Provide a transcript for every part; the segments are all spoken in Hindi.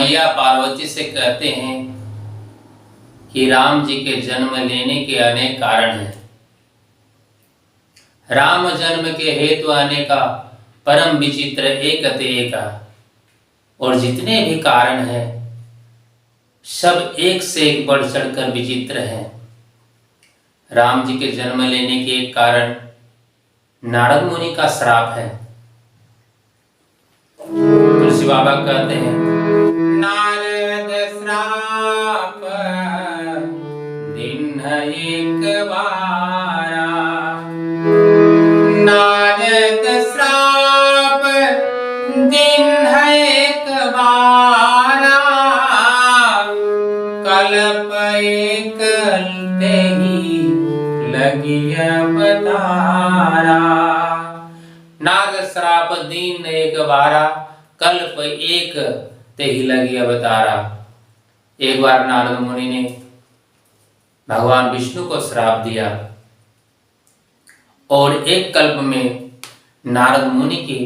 मैया पार्वती से कहते हैं कि राम जी के जन्म लेने के अनेक कारण हैं। राम जन्म के हेतु आने का परम विचित्र एक अतेका, और जितने भी कारण हैं सब एक से एक बढ़ चढ़कर विचित्र हैं। राम जी के जन्म लेने के एक कारण नारद मुनि का श्राप है। तुलसी बाबा कहते हैं, नारद श्राप दिन एक बारा, नारद श्राप दिन एक बारा, कल्प एक ही लगिया बतारा। नारद श्राप दिन एक बारा, कल्प एक तेहि लगिया बतारा। एक बार नारद मुनि ने भगवान विष्णु को श्राप दिया और एक कल्प में नारद मुनि के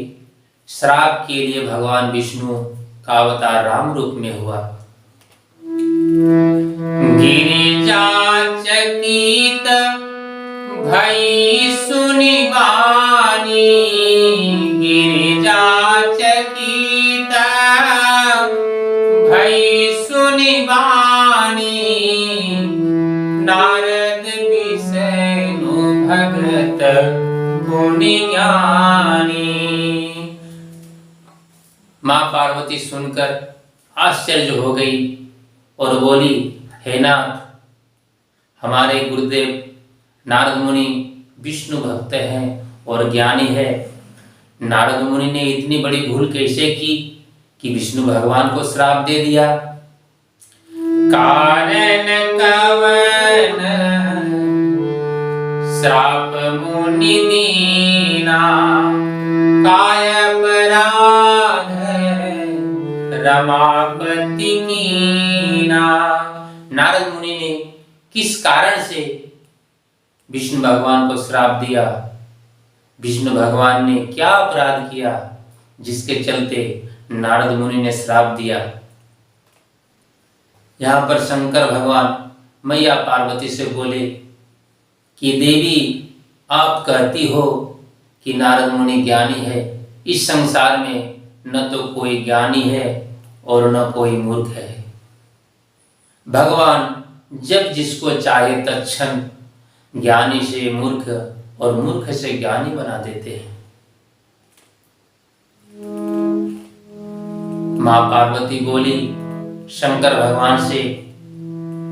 श्राप के लिए भगवान विष्णु का अवतार राम रूप में हुआ। गिरिजा चकित भई सुनि बानी, गिरिजा चकित भई सुनि बानी, नारद विष्णु भगत गुणी ज्ञानी। मां पार्वती सुनकर आश्चर्य हो गई और बोली, हे नाथ, हमारे गुरुदेव नारद मुनि विष्णु भक्त हैं और ज्ञानी है। नारद मुनि ने इतनी बड़ी भूल कैसे की कि विष्णु भगवान को श्राप दे दिया। कारण कवन श्राप मुनि दीना, काय अपराध रमापति कीना। नारद मुनि ने किस कारण से विष्णु भगवान को श्राप दिया? विष्णु भगवान ने क्या अपराध किया जिसके चलते नारद मुनि ने श्राप दिया? यहाँ पर शंकर भगवान मैया पार्वती से बोले कि देवी, आप कहती हो कि नारद मुनि ज्ञानी है। इस संसार में न तो कोई ज्ञानी है और न कोई मूर्ख है। भगवान जब जिसको चाहे तत्क्षण ज्ञानी से मूर्ख और मूर्ख से ज्ञानी बना देते हैं। मां पार्वती बोली शंकर भगवान से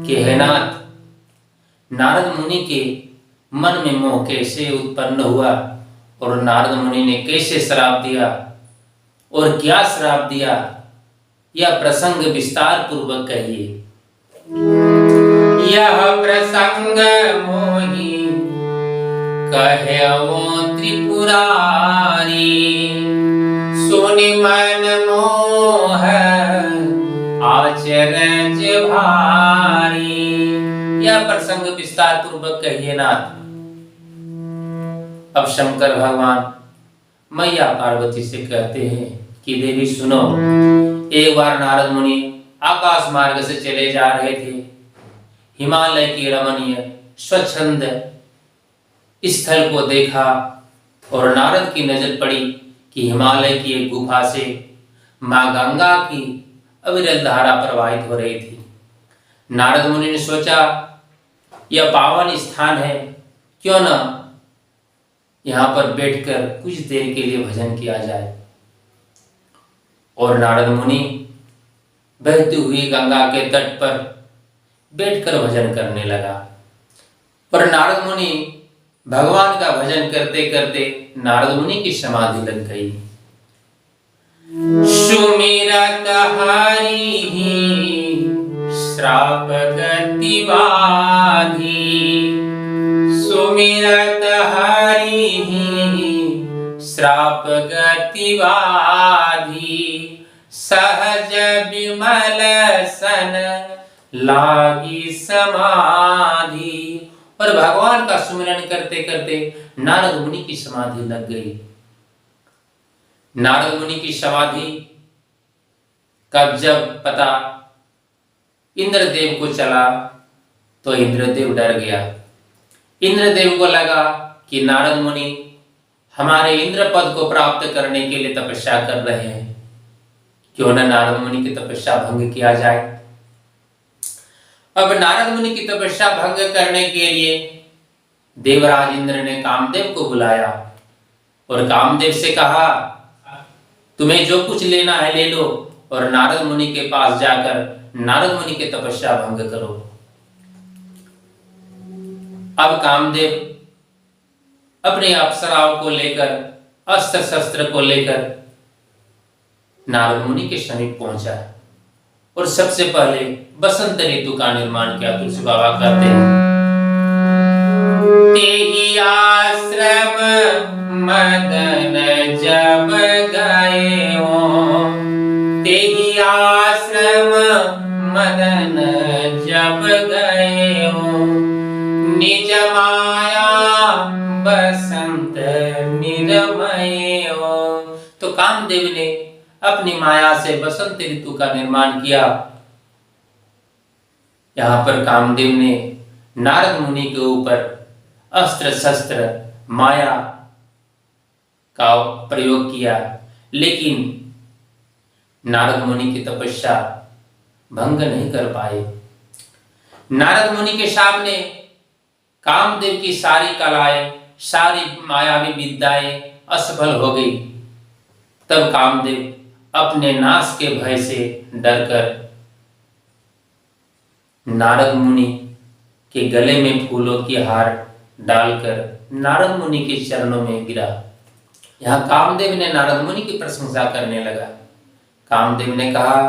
कि हे नाथ, नारद मुनि के मन में मोह कैसे उत्पन्न हुआ और नारद मुनि ने कैसे श्राप दिया और क्या श्राप दिया, यह प्रसंग विस्तार पूर्वक कहिए। यह प्रसंग मोहि कहवो त्रिपुरारी, सुनि मन मोह आचरज भारी। यह प्रसंग विस्तार पूर्वक कहिए नाथ। अब शंकर भगवान मैया पार्वती से कहते हैं कि देवी सुनो, एक बार नारद मुनि आकाश मार्ग से चले जा रहे थे। हिमालय की रमणीय स्वच्छंद स्थल को देखा और नारद की नजर पड़ी कि हिमालय की एक गुफा से मां गंगा की अविरल धारा प्रवाहित हो रही थी। नारद मुनि ने सोचा, यह पावन स्थान है, क्यों न यहाँ पर बैठकर कुछ देर के लिए भजन किया जाए। और नारद मुनि बहती हुई गंगा के तट पर बैठकर भजन करने लगा। पर नारद मुनि भगवान का भजन करते करते नारद मुनि की समाधि लग गई। सुमिरत हरि श्राप गति बाधी, सुमिरत हरि श्राप गति बाधी, सहज विमल सन लागी समाधि। और भगवान का सुमिरन करते करते नारद मुनि की समाधि लग गई। नारद मुनि की समाधि कब जब पता इंद्रदेव को चला तो इंद्रदेव डर गया। इंद्रदेव को लगा कि नारद मुनि हमारे इंद्र पद को प्राप्त करने के लिए तपस्या कर रहे हैं, क्यों न नारद मुनि की तपस्या भंग किया जाए। अब नारद मुनि की तपस्या भंग करने के लिए देवराज इंद्र ने कामदेव को बुलाया और कामदेव से कहा, तुम्हें जो कुछ लेना है ले लो और नारद मुनि के पास जाकर नारद मुनि की तपस्या भंग करो। अब कामदेव अपने अप्सराओं को लेकर, अस्त्र शस्त्र को लेकर नारद मुनि के समीप पहुंचा और सबसे पहले बसंत ऋतु का निर्माण किया। तुलसी बाबा कहते हैं, तेहि आश्रम मदन जब गए हो, तेहि आश्रम मदन जब गए हो, निज माया बसंत निरमय हो। तो कामदेव ने अपनी माया से बसंत ऋतु का निर्माण किया। यहां पर कामदेव ने नारद मुनि के ऊपर अस्त्र शस्त्र माया का प्रयोग किया, लेकिन नारद मुनि की तपस्या भंग नहीं कर पाए। नारद मुनि के सामने कामदेव की सारी कलाएं, सारी मायावी विद्याएं असफल हो गई। तब कामदेव अपने नाश के भय से डरकर नारद मुनि के गले में फूलों की हार डालकर नारद मुनि के चरणों में गिरा। यहाँ कामदेव ने नारद मुनि की प्रशंसा करने लगा। कामदेव ने कहा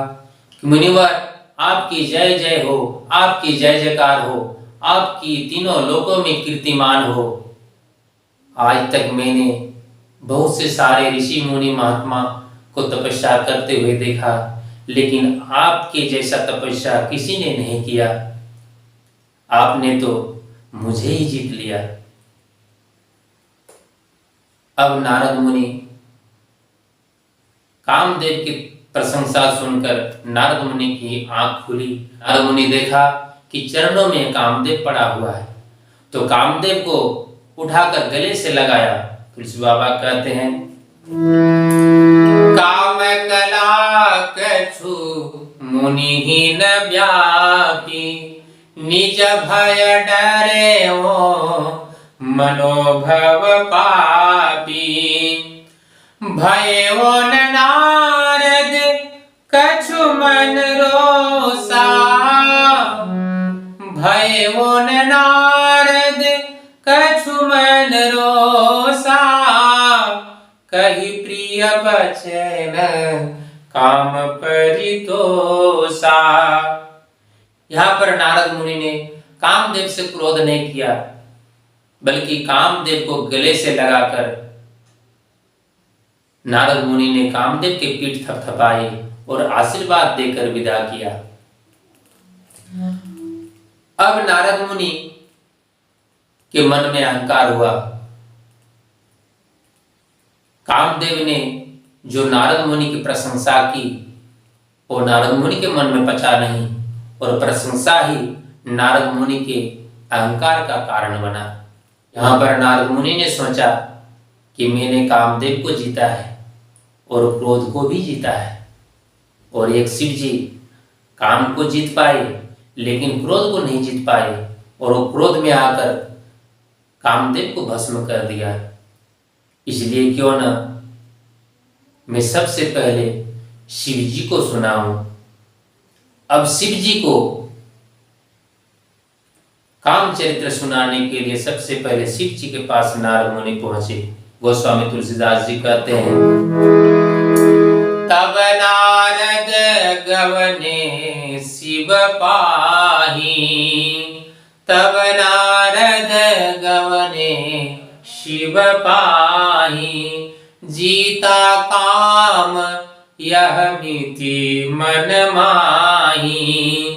कि मुनिवर, आपकी जय जय हो, आपकी जय जयकार हो, आपकी तीनों लोकों में कीर्तिमान हो। आज तक मैंने बहुत से सारे ऋषि मुनि महात्मा को तपस्या करते हुए देखा, लेकिन आपके जैसा तपस्या किसी ने नहीं किया। आपने तो मुझे ही जीत लिया। अब नारद मुनि कामदेव की प्रशंसा सुनकर नारद मुनि की आंख खुली। नारद मुनि देखा कि चरणों में कामदेव पड़ा हुआ है, तो कामदेव को उठाकर गले से लगाया। तुलसी बाबा कहते हैं, काम कला कछु मुनिहीन व्यापी, निज भय डरे हो मनोभव पापी। भयो न नारद कछु मन रोसा, भयो न नारद कछु मन रोसा। कही प्रिय बचन काम परितोषा। यहाँ पर नारद मुनि ने कामदेव से क्रोध नहीं किया, बल्कि कामदेव को गले से लगाकर नारद मुनि ने कामदेव के पीठ थपथपाई और आशीर्वाद देकर विदा किया। अब नारद मुनि के मन में अहंकार हुआ। कामदेव ने जो नारद मुनि की प्रशंसा की वो नारद मुनि के मन में पचा नहीं, और प्रशंसा ही नारद मुनि के अहंकार का कारण बना। यहाँ पर नारद मुनि ने सोचा कि मैंने कामदेव को जीता है और क्रोध को भी जीता है, और एक शिव जी काम को जीत पाए लेकिन क्रोध को नहीं जीत पाए, और वो क्रोध में आकर कामदेव को भस्म कर दिया। इसलिए क्यों न मैं सबसे पहले शिव जी को सुनाऊं। अब शिव जी को काम चरित्र सुनाने के लिए सबसे पहले शिव जी के पास नारद मुनि पहुंचे। गोस्वामी तुलसीदास जी कहते हैं, तब नारद गवने शिव पाही, तब नारद गवने शिव पाही। जीता काम यह मिति मन माही,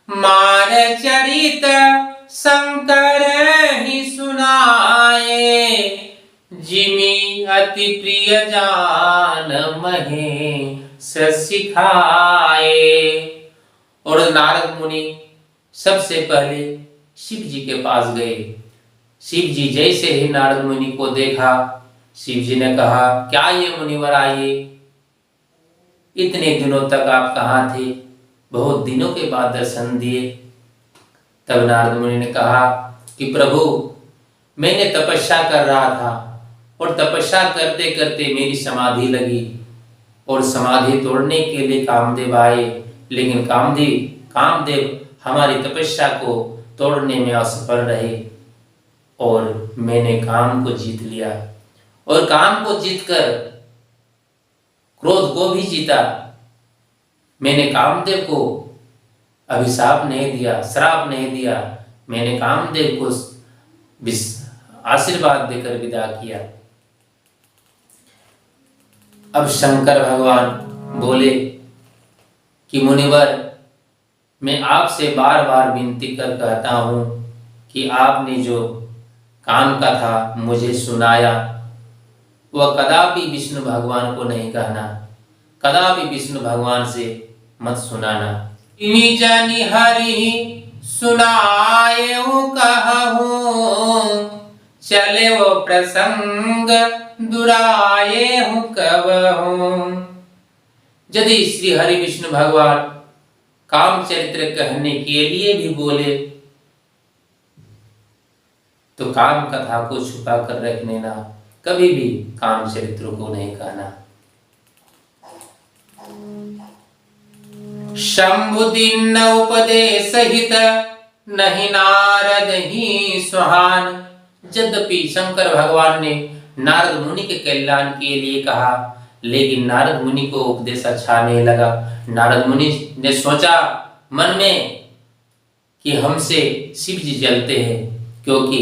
मार चरित शंकर ही सुनाए। जिमी अति प्रिय जान महेश सिखाए। और नारद मुनि सबसे पहले शिव जी के पास गए। शिव जी जैसे ही नारद मुनि को देखा, शिव जी ने कहा, क्या ये मुनिवर आए, इतने दिनों तक आप कहाँ थे, बहुत दिनों के बाद दर्शन दिए। तब नारद मुनि ने कहा कि प्रभु, मैंने तपस्या कर रहा था और तपस्या करते करते मेरी समाधि लगी और समाधि तोड़ने के लिए कामदेव आए, लेकिन कामदेव हमारी तपस्या को तोड़ने में असफल रहे और मैंने काम को जीत लिया और काम को जीतकर क्रोध को भी जीता। मैंने कामदेव को अभिशाप नहीं दिया, श्राप नहीं दिया, मैंने कामदेव को आशीर्वाद देकर विदा किया। अब शंकर भगवान बोले कि मुनिवर, मैं आपसे बार बार विनती कर कहता हूं कि आपने जो काम का था मुझे सुनाया, वह कदापि विष्णु भगवान को नहीं कहना, कदापि विष्णु भगवान से मत सुनाना। जानी हरि सुनाए कहूं, चले वो प्रसंग दुराए हूं कबहूं। यदि श्री हरि विष्णु भगवान काम चरित्र कहने के लिए भी बोले तो काम कथा को छुपा कर रख लेना, कभी भी काम चरित्र को नहीं कहना। शंभु दीन उपदेश हित, नहीं नारद ही सुहान। यद्यपि शंकर भगवान ने नारद मुनि के कल्याण के लिए कहा, लेकिन नारद मुनि को उपदेश अच्छा नहीं लगा। नारद मुनि ने सोचा मन में कि हमसे शिव जी जलते हैं, क्योंकि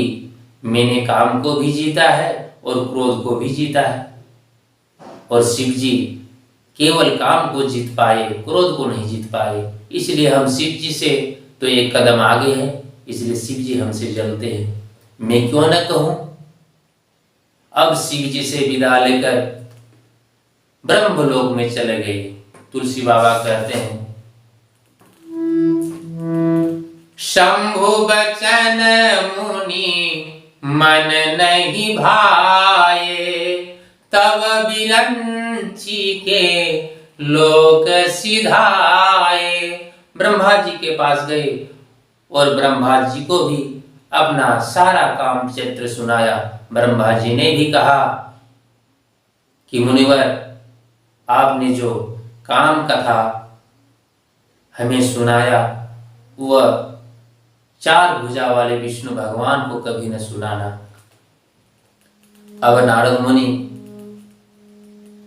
मैंने काम को भी जीता है और क्रोध को भी जीता है, और शिव जी केवल काम को जीत पाए, क्रोध को नहीं जीत पाए। इसलिए हम शिव जी से तो एक कदम आगे हैं, इसलिए शिव जी हमसे जलते हैं। मैं क्यों न कहूं। अब शिव जी से विदा लेकर ब्रह्मलोक में चले गए। तुलसी बाबा कहते हैं, शंभु बचन मुनि मन नहीं भाए, तब बिरंची के लोक सिधाए। ब्रह्मा जी के पास गए और ब्रह्मा जी को भी अपना सारा काम चरित्र सुनाया। ब्रह्मा जी ने भी कहा कि मुनिवर, आपने जो काम कथा हमें सुनाया वह चार भुजा वाले विष्णु भगवान को कभी न सुनाना। अब नारद मुनि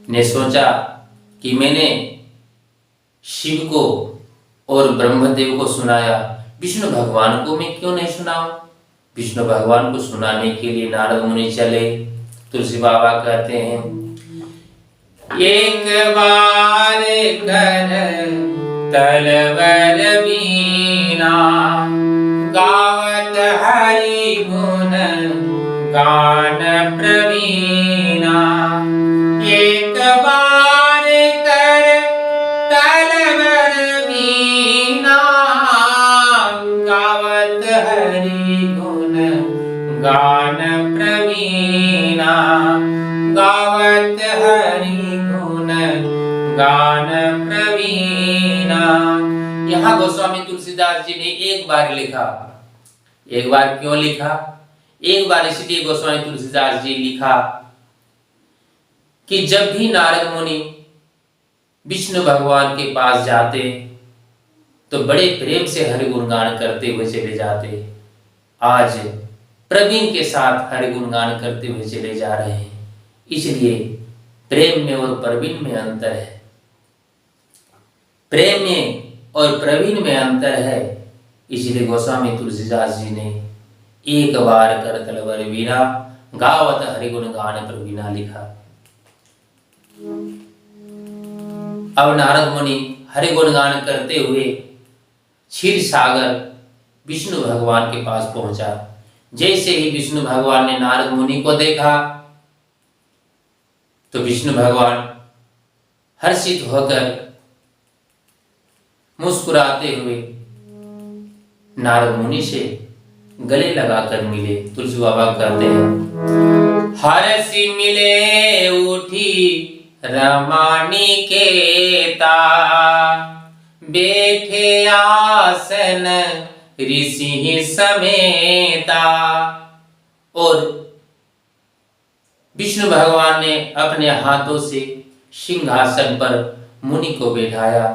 ने सोचा कि मैंने शिव को और ब्रह्मदेव को सुनाया, विष्णु भगवान को मैं क्यों नहीं सुनाऊं। विष्णु भगवान को सुनाने के लिए नारद मुनि चले। तुलसी बाबा कहते हैं, एक बार कर तलवर वीणा, गावत हरि गुण गान प्रवीणा। एक बार कर तलवर वीणा, गावत हरि गुण गान प्रवीणा। गावत हरि गुण गान प्रवीणा। यहाँ गोस्वामी तुलसीदास जी ने एक बार लिखा। एक बार क्यों लिखा? एक बार इसलिए गोस्वामी तुलसीदास जी लिखा कि जब भी नारद मुनि विष्णु भगवान के पास जाते तो बड़े प्रेम से हरि गुणगान करते हुए चले जाते। आज प्रवीण के साथ हरि गुणगान करते हुए चले जा रहे हैं, इसलिए प्रेम में और प्रवीण में अंतर है। प्रेम में और प्रवीण में अंतर है, इसलिए गोस्वामी तुलसीदास जी ने एक बार कर तलवर वीणा, गावत हरि गुण गान प्रवीणा लिखा। अब नारद मुनि हरि गुणगान करते हुए क्षीर सागर विष्णु भगवान के पास पहुंचा। जैसे ही विष्णु भगवान ने नारद मुनि को देखा तो विष्णु भगवान हर्षित होकर मुस्कुराते हुए नारद मुनि से गले लगाकर मिले। तुलसी बाबा कहते हैं, हर्षि मिले उठी रमानिकेता, बैठे आसन ऋषि समेता। और विष्णु भगवान ने अपने हाथों से सिंहासन पर मुनि को बैठाया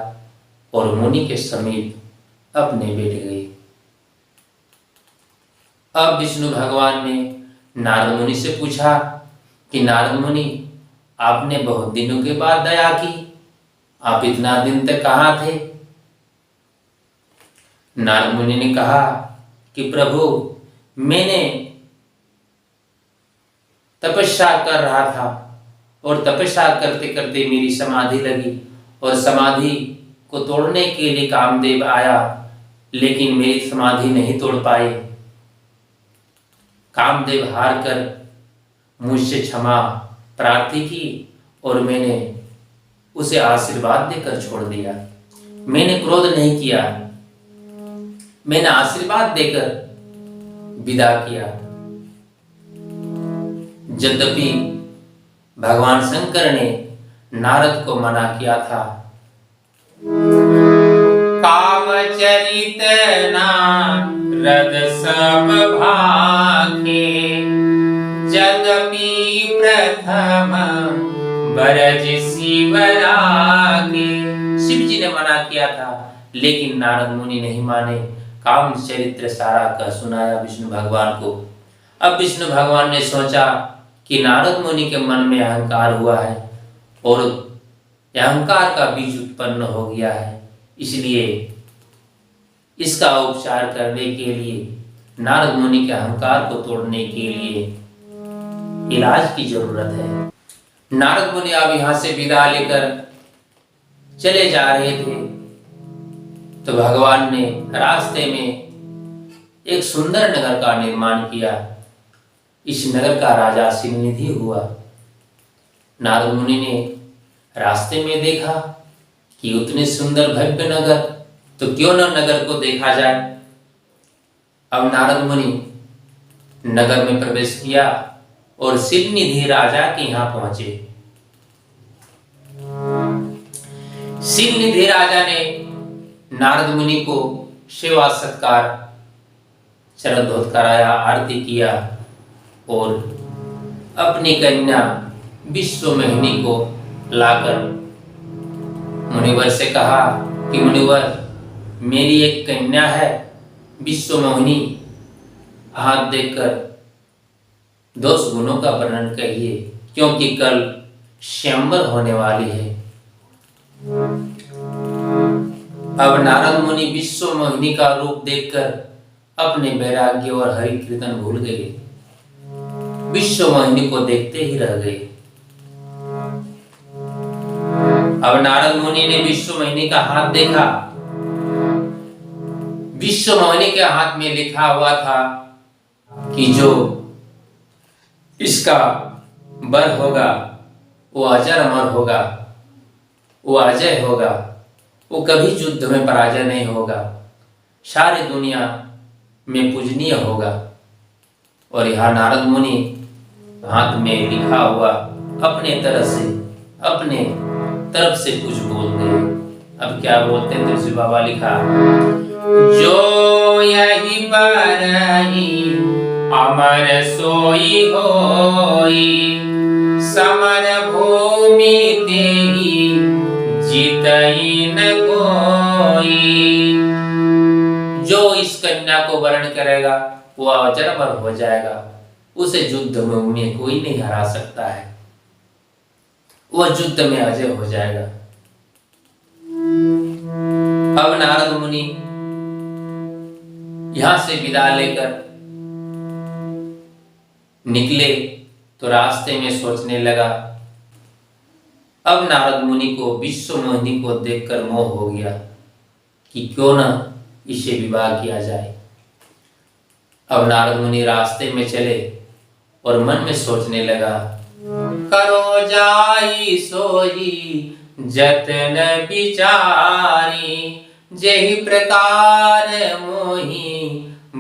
और मुनि के समीप अपने बैठ गए। अब विष्णु भगवान ने नारद मुनि से पूछा कि नारद मुनि, आपने बहुत दिनों के बाद दया की, आप इतना दिन तक कहाँ थे? नारद मुनि ने कहा कि प्रभु, मैंने तपस्या कर रहा था और तपस्या करते करते मेरी समाधि लगी और समाधि को तोड़ने के लिए कामदेव आया, लेकिन मेरी समाधि नहीं तोड़ पाए। कामदेव हार कर मुझसे क्षमा प्रार्थी की और मैंने उसे आशीर्वाद देकर छोड़ दिया। मैंने क्रोध नहीं किया, मैंने आशीर्वाद देकर विदा किया। यद्यपि भगवान शंकर ने नारद को मना किया था। कामचरित नारद सब भागे, यद्यपि प्रथम बरज शिवरागे। शिव जी ने मना किया था, लेकिन नारद मुनि नहीं माने। काम चरित्र सारा का सुनाया विष्णु भगवान को। अब विष्णु भगवान ने सोचा कि नारद मुनि के मन में अहंकार हुआ है और अहंकार का बीज उत्पन्न हो गया है, इसलिए इसका उपचार करने के लिए, नारद मुनि के अहंकार को तोड़ने के लिए इलाज की जरूरत है। नारद मुनि अब यहाँ से विदा लेकर चले जा रहे थे तो भगवान ने रास्ते में एक सुंदर नगर का निर्माण किया। इस नगर का राजा शिवनिधि हुआ। नारद मुनि ने रास्ते में देखा कि उतने सुंदर भव्य नगर, तो क्यों न नगर को देखा जाए। अब नारद मुनि नगर में प्रवेश किया और शिवनिधि राजा के यहाँ पहुंचे। शिवनिधि राजा ने नारद मुनि को सेवा सत्कार, चरणोद कराया, आरती किया और अपनी कन्या विश्वमोहिनी को लाकर मुनिवर से कहा कि मुनिवर, मेरी एक कन्या है विश्वमोहिनी, हाथ देखकर 10 गुणों का वर्णन कहिए, क्योंकि कल स्वयंवर होने वाली है। अब नारद मुनि विश्वमोहिनी का रूप देखकर अपने वैराग्य और हरि कीर्तन भूल गए, विश्वमोहिनी को देखते ही रह गए। अब नारद मुनि ने विश्वमोहिनी का हाथ देखा। विश्वमोहिनी के हाथ में लिखा हुआ था कि जो इसका वर होगा वो अजर अमर होगा, वो अजय होगा, वो कभी युद्ध में पराजय नहीं होगा, सारी दुनिया में पूजनीय होगा। और यहाँ नारद मुनि हाथ में लिखा हुआ अपने तरफ से कुछ बोल गए। अब क्या बोलते हैं? तुलसी बाबा लिखा, जो यही बरही अमर सोई होई, समर भूमि तेहि जीतई न कोई। जो इस कन्या को वर्ण करेगा वो अजर अमर हो जाएगा, उसे युद्ध में कोई नहीं हरा सकता है, वो युद्ध में अजय हो जाएगा। अब नारद मुनि यहां से विदा लेकर निकले तो रास्ते में सोचने लगा। अब नारद मुनि को विश्वमोहिनी को देखकर मोह हो गया कि क्यों न इसे विवाह किया जाए। अब नारद मुनि रास्ते में चले और मन में सोचने लगा करो जाई सोई जतन बिचारी, जेहि प्रकार मोहि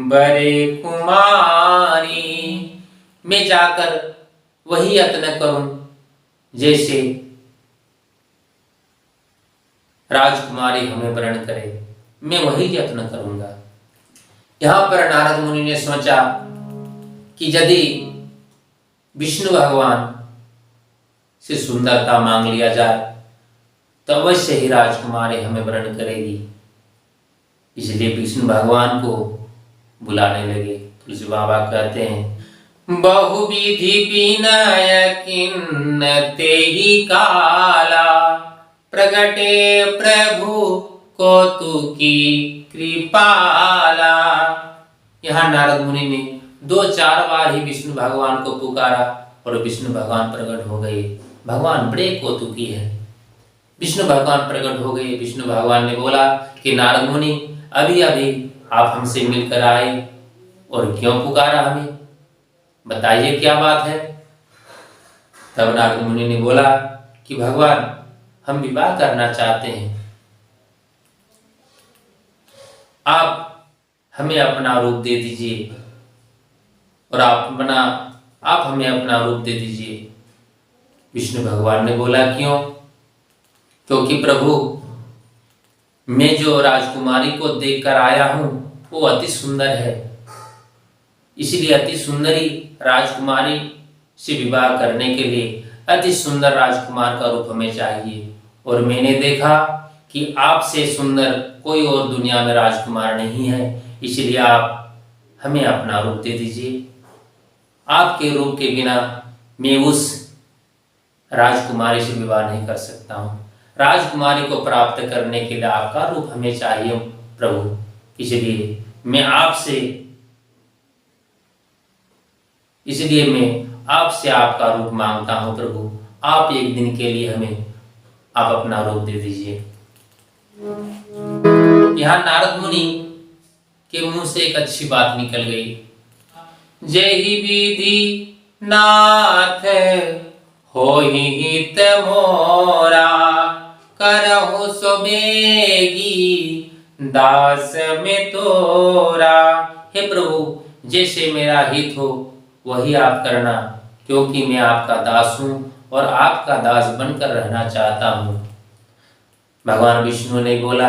बरे कुमारी। मैं जाकर वही यत्न करूं जैसे राजकुमारी हमें वरण करे, मैं वही यत्न करूंगा। यहां पर नारद मुनि ने सोचा कि यदि विष्णु भगवान से सुंदरता मांग लिया जाए तो अवश्य ही राजकुमारी हमें वरण करेगी। इसलिए विष्णु भगवान को बुलाने लगे। तुलसी बाबा कहते हैं बहुविधि विनय किन्नते ही काला, प्रगटे प्रभु कौतुकी कृपाला। यहाँ नारद मुनि ने 2-4 बार ही विष्णु भगवान को पुकारा और विष्णु भगवान प्रकट हो गए। भगवान बड़े कौतुकी है। विष्णु भगवान प्रकट हो गए। विष्णु भगवान ने बोला कि नारद मुनि अभी अभी आप हमसे मिलकर आए और क्यों पुकारा हमें, बताइए क्या बात है। तब नारद मुनि ने बोला कि भगवान हम विवाह करना चाहते हैं, आप हमें अपना रूप दे दीजिए और आप हमें अपना रूप दे दीजिए। विष्णु भगवान ने बोला क्यों? क्योंकि प्रभु मैं जो राजकुमारी को देखकर आया हूं वो अति सुंदर है, इसलिए अति सुंदरी राजकुमारी से विवाह करने के लिए अति सुंदर राजकुमार का रूप हमें चाहिए। और मैंने देखा कि आपसे सुंदर कोई और दुनिया में राजकुमार नहीं है, इसलिए आप हमें अपना रूप दे दीजिए। आपके रूप के बिना मैं उस राजकुमारी से विवाह नहीं कर सकता हूँ। राजकुमारी को प्राप्त करने के लिए आपका रूप हमें चाहिए प्रभु, इसलिए मैं आपसे आपका रूप मांगता हूँ प्रभु। आप एक दिन के लिए हमें आप अपना रूप दे दीजिए। यहाँ नारद मुनि के मुंह से एक अच्छी बात निकल गई। जेहि विधि नाथ होहि हित मोरा, करहु सोबेगी दास में तोरा। हे प्रभु जैसे मेरा हित हो वही आप करना, क्योंकि मैं आपका दास हूं और आपका दास बनकर रहना चाहता हूं। भगवान विष्णु ने बोला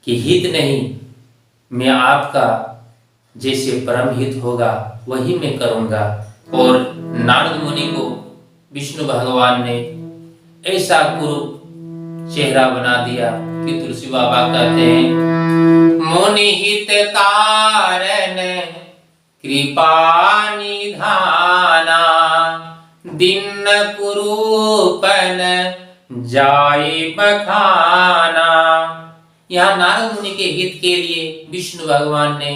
कि हित नहीं, मैं आपका जैसे परम हित होगा वही मैं करूंगा। और नारद मुनि को विष्णु भगवान ने ऐसा कुरूप चेहरा बना दिया कि तुलसी बाबा कहते हैं मुनि हित कारण कृपा निधाना, दिन कुरूपन जाय बखाना। यहाँ नारद मुनि के हित के लिए विष्णु भगवान ने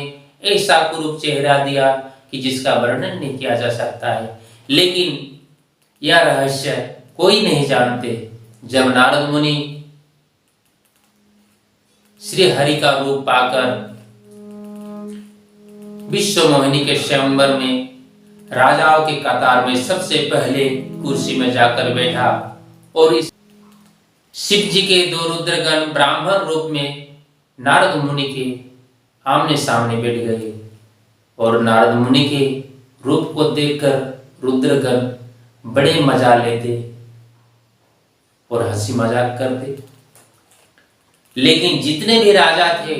ऐसा कुरूप चेहरा दिया कि जिसका वर्णन नहीं किया जा सकता है। लेकिन यह रहस्य कोई नहीं जानते। जब नारद मुनि श्री हरि का रूप पाकर विश्व मोहिनी के स्वयंवर में राजाओं के कतार में सबसे पहले कुर्सी में जाकर बैठा और इस शिव जी के 2 रुद्रगण ब्राह्मण रूप में नारद मुनि के आमने सामने बैठ गए। और नारद मुनि के रूप को देखकर रुद्रगण बड़े मजा लेते और हंसी मजाक करते। लेकिन जितने भी राजा थे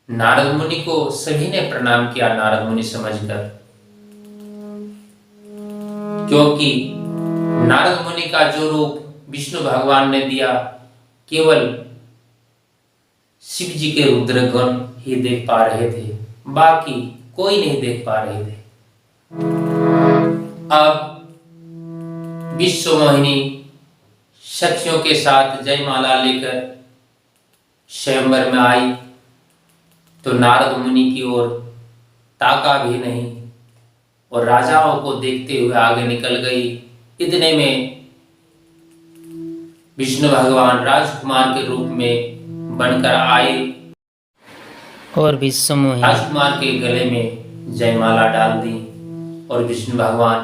नारद मुनि को सभी ने प्रणाम किया नारद मुनि समझकर, क्योंकि नारद मुनि का जो रूप विष्णु भगवान ने दिया केवल शिव जी के रुद्रगण ही देख पा रहे थे, बाकी कोई नहीं देख पा रहे थे। अब विश्व मोहिनी सखियों के साथ जयमाला लेकर स्वयंवर में आई तो नारद मुनि की ओर ताका भी नहीं और राजाओं को देखते हुए आगे निकल गई। इतने में विष्णु भगवान राजकुमार के रूप में बनकर आए और विश्व मोहिनी राजकुमार के गले में जयमाला डाल दी और विष्णु भगवान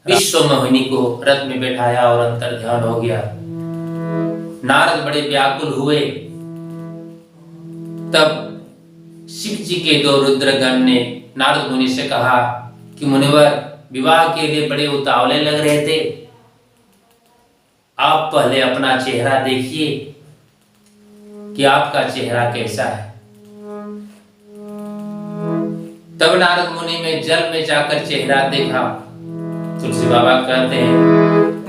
विश्व मोहिनी को रथ में बैठाया और अंतर ध्यान हो गया। नारद बड़े व्याकुल हुए। तब शिव जी के 2 रुद्रगण ने नारद मुनि से कहा कि मुनिवर, विवाह के लिए बड़े उतावले लग रहे थे, आप पहले अपना चेहरा देखिए कि आपका चेहरा कैसा है। तब नारद मुनि ने जल में जाकर चेहरा देखा। तुलसी बाबा कहते हैं,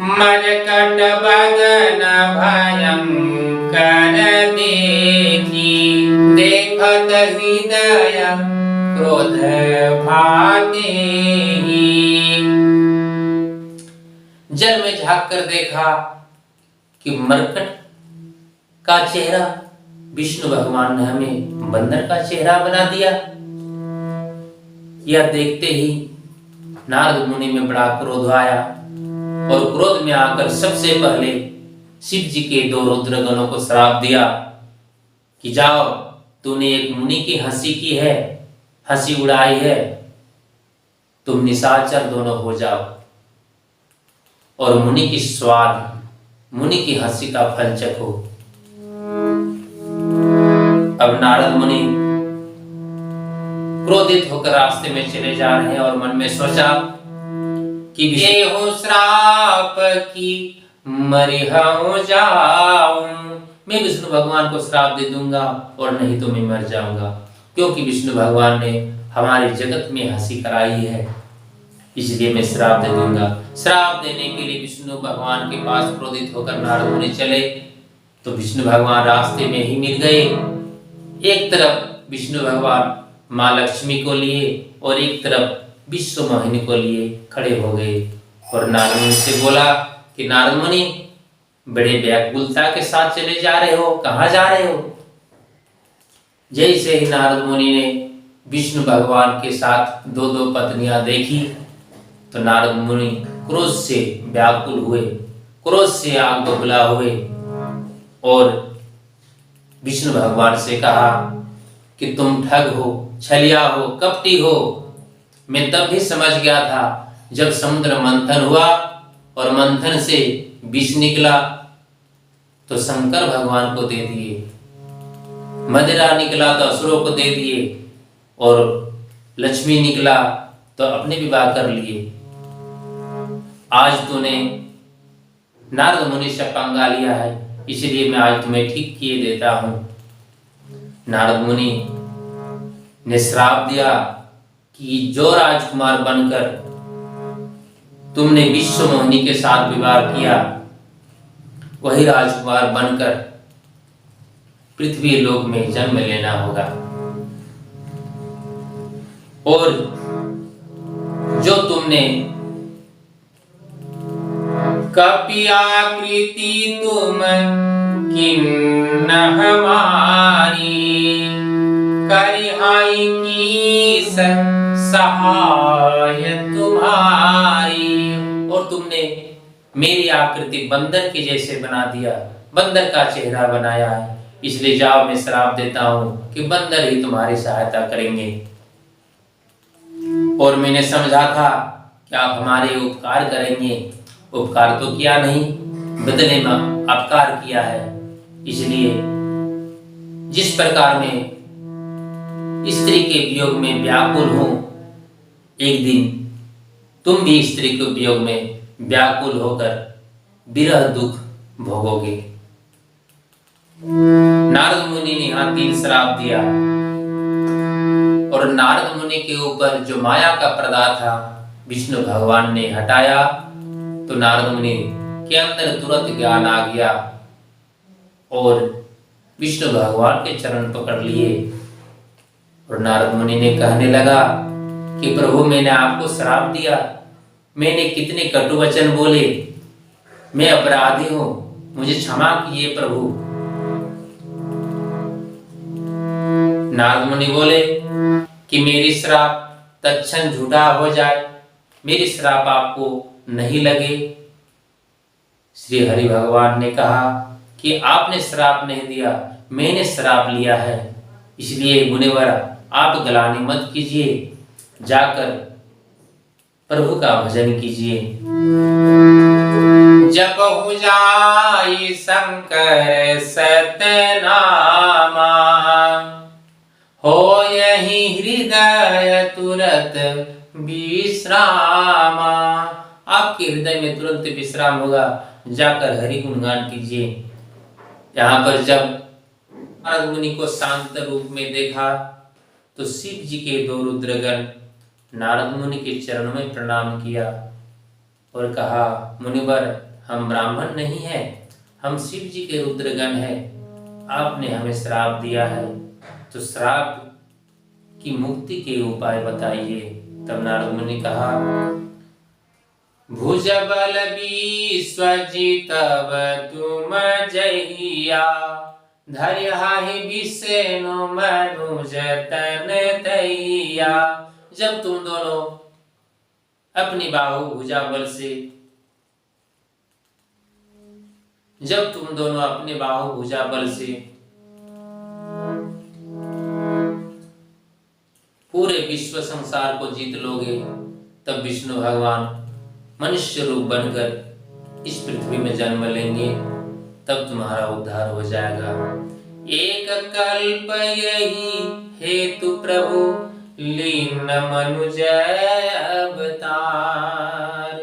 मरकट बदन भयंकर देखी, देखत हृदय क्रोध भाते। जल में झांक कर देखा कि मरकट का चेहरा, विष्णु भगवान ने हमें बंदर का चेहरा बना दिया। यह देखते ही नारद मुनि में बड़ा क्रोध आया और क्रोध में आकर सबसे पहले शिव जी के 2 रुद्रगणों को श्राप दिया कि जाओ, तूने एक मुनि की हंसी की है, हंसी उड़ाई है, तुम निशाचर दोनों हो जाओ और मुनि की स्वाद, मुनि की हंसी का फल चखो। अब नारद मुनि क्रोधित होकर रास्ते में चले जा रहे हैं और मन में सोचा कि ये हो श्राप की मरिह हो जाऊं, मैं विष्णु भगवान को श्राप दे दूंगा और नहीं तो मैं मर जाऊंगा, क्योंकि विष्णु भगवान ने हमारे जगत में हंसी कराई है, इसलिए मैं श्राप दे दूंगा। श्राप देने के लिए विष्णु भगवान के पास क्रोधित होकर नारद मुनि चले तो विष्णु भगवान रास्ते में ही मिल गए। एक तरफ विष्णु भगवान माँ लक्ष्मी को लिए और एक तरफ विश्व मोहिनी को लिए खड़े हो गए और नारद मुनि से बोला कि नारद मुनि, बड़े व्याकुलता के साथ चले जा रहे हो, कहाँ जा रहे हो? जैसे ही नारद मुनि ने विष्णु भगवान के साथ 2 पत्नियां देखी तो नारद मुनि क्रोध से व्याकुल हुए, क्रोध से आग बबूला हुए और विष्णु भगवान से कहा कि तुम ठग हो, छलिया हो, कपटी हो। मैं तब भी समझ गया था जब समुद्र मंथन हुआ और मंथन से विष निकला तो शंकर भगवान को दे दिए, मदिरा निकला तो असुरों को दे दिए और लक्ष्मी निकला तो अपने विवाह कर लिए। आज तूने नारद मुनि से पंगा लिया है, इसलिए मैं आज तुम्हें ठीक किए देता हूं। नारद मुनि ने श्राप दिया कि जो राजकुमार बनकर तुमने विश्व मोहिनी के साथ विवाह किया, वही राजकुमार बनकर पृथ्वी लोक में जन्म लेना होगा और जो तुमने कपियाकृति तुम किन्न हमारी, करिहाई की सहाय तुम्हारी। और तुमने मेरी आकृति बंदर के जैसे बना दिया, बंदर का चेहरा बनाया है, इसलिए जाओ मैं श्राप देता हूं कि बंदर ही तुम्हारी सहायता करेंगे। और मैंने समझा था कि आप हमारे उपकार करेंगे, उपकार तो किया नहीं, बदले में अपकार किया है। इसलिए जिस प्रकार में स्त्री के वियोग में व्याकुल हूं, एक दिन तुम भी स्त्री के वियोग में व्याकुल होकर विरह दुख भोगोगे। नारद मुनि ने यहाँ 3 श्राप दिया और नारद मुनि के ऊपर जो माया का पर्दा था विष्णु भगवान ने हटाया तो नारद मुनि के अंदर तुरंत ज्ञान आ गया और विष्णु भगवान के चरण पकड़ लिए और नारद मुनि ने कहने लगा कि प्रभु, मैंने आपको श्राप दिया, मैंने कितने कटु वचन बोले, मैं अपराधी हूं, मुझे क्षमा कीजिए प्रभु। नारद मुनि बोले कि मेरी श्राप तत्क्षण झूठा हो जाए, मेरी श्राप आपको नहीं लगे। श्री हरि भगवान ने कहा कि आपने श्राप नहीं दिया, मैंने श्राप लिया है, इसलिए मुनिवर आप गलानी मत कीजिए, जाकर प्रभु का भजन कीजिए। जपहु जाई शंकर सतनामा, हो यही हृदय तुरत विश्रामा। आपके हृदय में तुरंत विश्राम होगा, जाकर हरि गुणगान कीजिए। यहाँ पर जब नारद मुनि को शांत रूप में देखा तो शिव जी के दो रुद्रगण नारद मुनि के चरणों में प्रणाम किया और कहा, मुनिवर, हम ब्राह्मण नहीं हैं, हम शिव जी के रुद्रगण हैं। आपने हमें श्राप दिया है, तो श्राप की मुक्ति के उपाय बताइए। तब नारद मुनि कहा, भुज बल विश्वजितव तुम जहिया, धर्याहि विष्णु मनुज तन तैया। जब तुम दोनों अपनी बाहु भुजा बल से पूरे विश्व संसार को जीत लोगे, तब विष्णु भगवान मनुष्य रूप बनकर इस पृथ्वी में जन्म लेंगे, तब तुम्हारा उद्धार हो जाएगा। एक कल्प यही हेतु प्रभु लीन मनुज अवतार।